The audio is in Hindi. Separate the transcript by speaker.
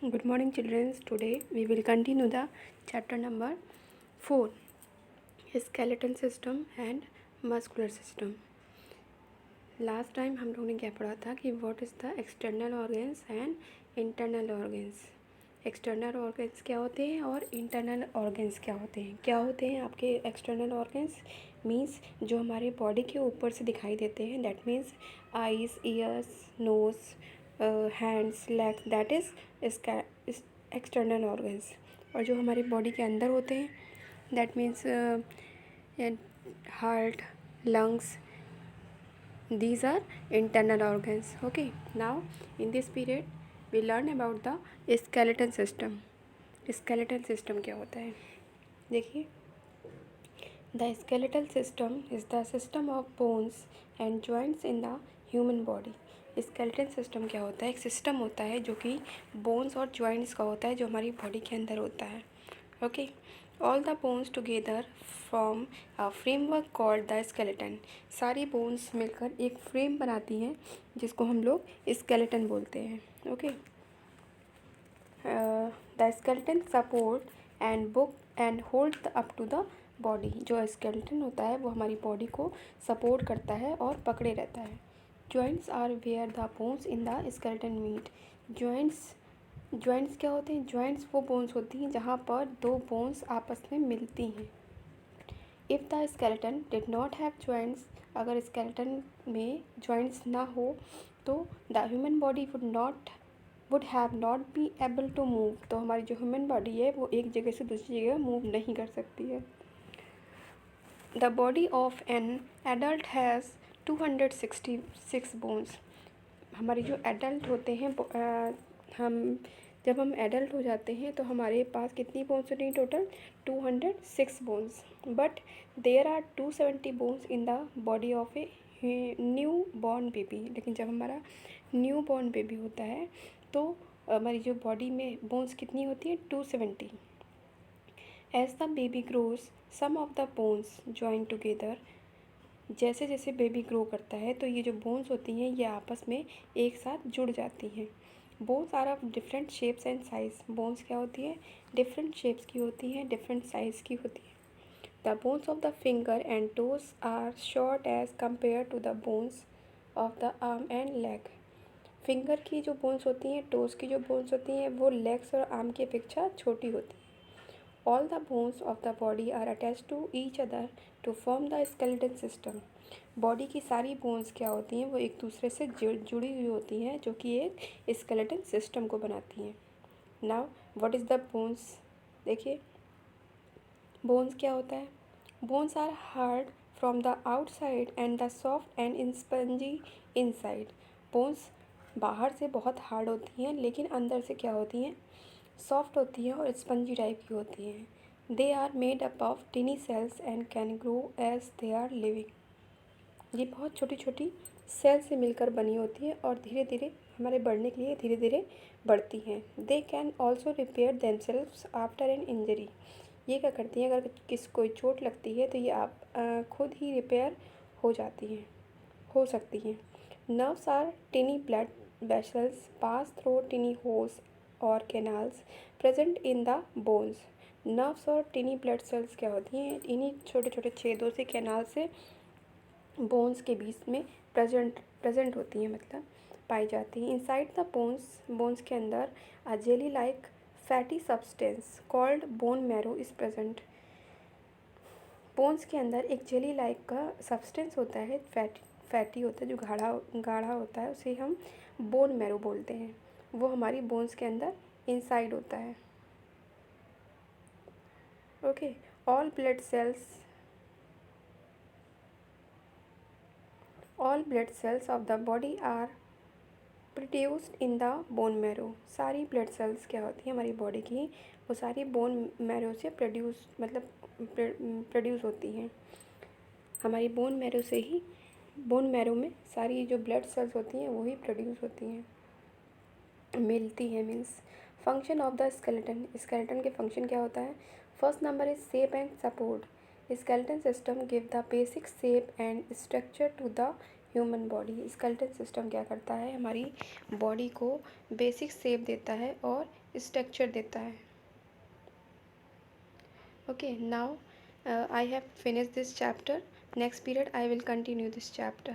Speaker 1: Good morning, children. Today we will continue the chapter number 4, skeletal system and muscular system. Last time हम लोगों ने क्या पढ़ा था कि what is the external organs and internal organs. External organs क्या होते हैं और इंटरनल ऑर्गन्स क्या होते हैं। क्या होते हैं आपके एक्सटर्नल ऑर्गन्स? मीन्स जो हमारे बॉडी के ऊपर से दिखाई देते हैं, that means eyes, ears, nose, hands, legs, that is external organs. और जो हमारी बॉडी के अंदर होते हैं, that means heart, lungs, these are internal organs. Okay, now in this period we learn about the skeletal system. skeletal system क्या होता है? देखिए, the skeletal system is the system of bones and joints in the human body. skeletal system क्या होता है? एक सिस्टम होता है जो कि बोन्स और जॉइंट्स का होता है, जो हमारी बॉडी के अंदर होता है. Okay, all the bones together from a framework called the skeleton. सारी बोन्स मिलकर एक फ्रेम बनाती हैं जिसको हम लोग स्केलेटन बोलते हैं. Okay, the skeleton support and book and hold up to the body. जो स्केलेटन होता है वो हमारी बॉडी को सपोर्ट करता है और पकड़े रहता है. Joints are where the bones in the skeleton meet. Joints क्या होते हैं? जॉइंट्स वो बोन्स होती हैं जहाँ पर दो बोन्स आपस में मिलती हैं. If the skeleton did not have joints, अगर स्केलेटन में जॉइंट्स ना हो तो the human body would have not be able to move. तो हमारी जो ह्यूमन बॉडी है वो एक जगह से दूसरी जगह मूव नहीं कर सकती है. The body of an adult has 266 bones. हमारे जो एडल्ट होते हैं, जब हम एडल्ट हो जाते हैं तो हमारे पास कितनी बोन्स होती हैं? Total 206 bones. But there are 270 bones in the body of a newborn baby. लेकिन जब हमारा न्यू बॉर्न बेबी होता है तो हमारी जो बॉडी में बोन्स कितनी होती हैं? 270. As the baby grows some of the bones join together. जैसे जैसे बेबी ग्रो करता है तो ये जो बोन्स होती हैं ये आपस में एक साथ जुड़ जाती हैं. Bones are of different shapes and size. Bones क्या होती है? डिफरेंट शेप्स की होती हैं, डिफरेंट साइज़ की होती है. The bones of the finger and toes are short as compare to the bones of the arm and leg. Finger की जो बोन्स होती हैं, टोज़ की जो बोन्स होती हैं, वो लेग्स और आर्म की अपेक्षा छोटी होती हैं. All the bones of the body are attached to each other to form the skeletal system. Body की सारी बोन्स क्या होती हैं? वो एक दूसरे से जुड़ी हुई होती हैं जो कि एक स्केलेटल सिस्टम को बनाती हैं. Now what is the bones? देखिए, बोन्स क्या होता है? Bones are hard from the outside and the soft and spongy inside. Bones बाहर से बहुत हार्ड होती हैं लेकिन अंदर से क्या होती हैं? सॉफ्ट होती हैं और स्पंजी टाइप की होती हैं. They are made up of tiny cells and can grow as they are living. ये बहुत छोटी छोटी सेल से मिलकर बनी होती है और धीरे धीरे हमारे बढ़ने के लिए धीरे धीरे बढ़ती हैं. They can also repair themselves after an injury. ये क्या करती हैं? अगर कोई चोट लगती है तो ये आप खुद ही रिपेयर हो जाती हैं, हो सकती हैं. Nerves are tiny blood vessels pass through tiny holes और canals present in the bones. Nerves और टिनी ब्लड सेल्स क्या होती हैं? इन्हीं छोटे छोटे छेदों से, कैनाल से बोन्स के बीच में प्रेजेंट होती हैं, मतलब पाई जाती हैं. इनसाइड द बोन्स के अंदर a jelly like fatty substance called bone marrow is present. Bones के अंदर एक जेली लाइक का सब्सटेंस होता है, फैटी होता है, जो गाढ़ा होता है, उसे हम बोन मैरो बोलते हैं. वो हमारी बोन्स के अंदर इनसाइड होता है. Okay, all blood cells of the body are produced in the bone marrow. सारी ब्लड सेल्स क्या होती हैं हमारी बॉडी की? वो सारी बोन मैरो से प्रोड्यूस होती हैं. हमारी बोन मैरो में सारी जो ब्लड सेल्स होती हैं वही प्रोड्यूस होती हैं, मिलती हैं. Means function of the skeleton के फंक्शन क्या होता है? First number is shape and support. Skeleton system give the basic shape and structure to the human body, skeleton system क्या करता है, हमारी बॉडी को बेसिक शेप देता है और स्ट्रक्चर देता है। Okay, now I have finish this chapter. Next period I will continue this chapter.